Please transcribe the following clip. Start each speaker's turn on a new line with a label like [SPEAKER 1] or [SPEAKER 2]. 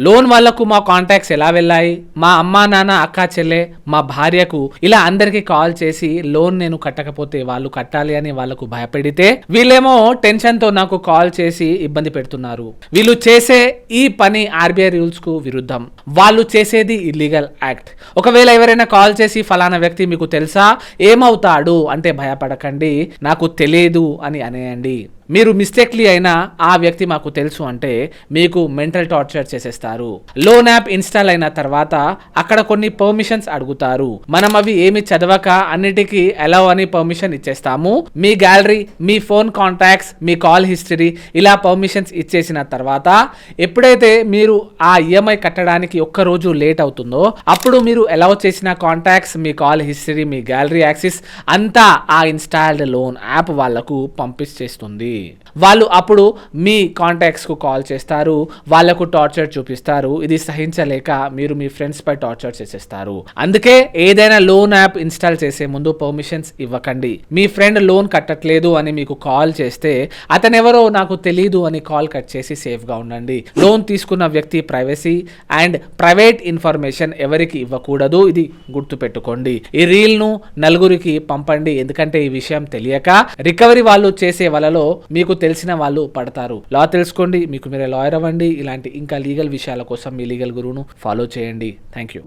[SPEAKER 1] Loan వాళ్లకు మా contacts ఎలా వెళ్ళాయి, మా అమ్మా నాన్న అక్క చెల్లె మా భార్యకు ఇలా అందరికి కాల్ చేసి లోన్ నేను కట్టకపోతే వాళ్ళు కట్టాలి అని వాళ్ళకు భయపెడితే వీళ్ళేమో టెన్షన్ తో నాకు కాల్ చేసి ఇబ్బంది పెడుతున్నారు. వీళ్ళు చేసే ఈ పని ఆర్బీఐ రూల్స్ కు విరుద్ధం. వాళ్ళు చేసేది ఇల్లీగల్ యాక్ట్. ఒకవేళ ఎవరైనా కాల్ చేసి ఫలానా వ్యక్తి మీకు తెలుసా, ఏమవుతాడు అంటే భయపడకండి, నాకు తెలియదు అని అనేయండి. మీరు మిస్టేక్లీ అయినా ఆ వ్యక్తి మాకు తెలుసు అంటే మీకు మెంటల్ టార్చర్ చేసేస్తారు. లోన్ యాప్ ఇన్స్టాల్ అయిన తర్వాత అక్కడ కొన్ని పర్మిషన్స్ అడుగుతారు. మనం అవి ఏమి చదవక అన్నిటికీ అలౌ అని పర్మిషన్ ఇచ్చేస్తాము. మీ గ్యాలరీ, మీ ఫోన్ కాంటాక్ట్స్, మీ కాల్ హిస్టరీ ఇలా పర్మిషన్స్ ఇచ్చేసిన తర్వాత ఎప్పుడైతే మీరు ఆ ఈఎంఐ కట్టడానికి ఒక్క రోజు లేట్ అవుతుందో అప్పుడు మీరు అలౌ చేసిన కాంటాక్ట్స్, మీ కాల్ హిస్టరీ, మీ గ్యాలరీ యాక్సెస్ అంతా ఆ ఇన్స్టాల్డ్ లోన్ యాప్ వాళ్లకు పంపించేస్తుంది. వాళ్ళు అప్పుడు మీ కాంటాక్ట్స్ కు కాల్ చేస్తారు, వాళ్లకు టార్చర్ చూపిస్తారు. ఇది సహించలేక మీరు మీ ఫ్రెండ్స్ పై టార్చర్ చేసేస్తారు. అందుకే ఏదైనా లోన్ యాప్ ఇన్స్టాల్ చేసే ముందు పర్మిషన్స్ ఇవ్వకండి. మీ ఫ్రెండ్ లోన్ కట్టట్లేదు అని మీకు కాల్ చేస్తే అతనెవరో నాకు తెలీదు అని కాల్ కట్ చేసి సేఫ్ గా ఉండండి. లోన్ తీసుకున్న వ్యక్తి ప్రైవసీ అండ్ ప్రైవేట్ ఇన్ఫర్మేషన్ ఎవరికి ఇవ్వకూడదు. ఇది గుర్తుపెట్టుకోండి. ఈ రీల్ ను నలుగురికి పంపండి. ఎందుకంటే ఈ విషయం తెలియక రికవరీ వాళ్ళు చేసే వాళ్ళలో మీకు తెలిసిన వాళ్ళు పడతారు. లా తెలుసుకోండి, మీకు మీరే లాయర్ అవ్వండి. ఇలాంటి ఇంకా లీగల్ విషయాల కోసం మీ లీగల్ గురువును ఫాలో చేయండి. Thank you.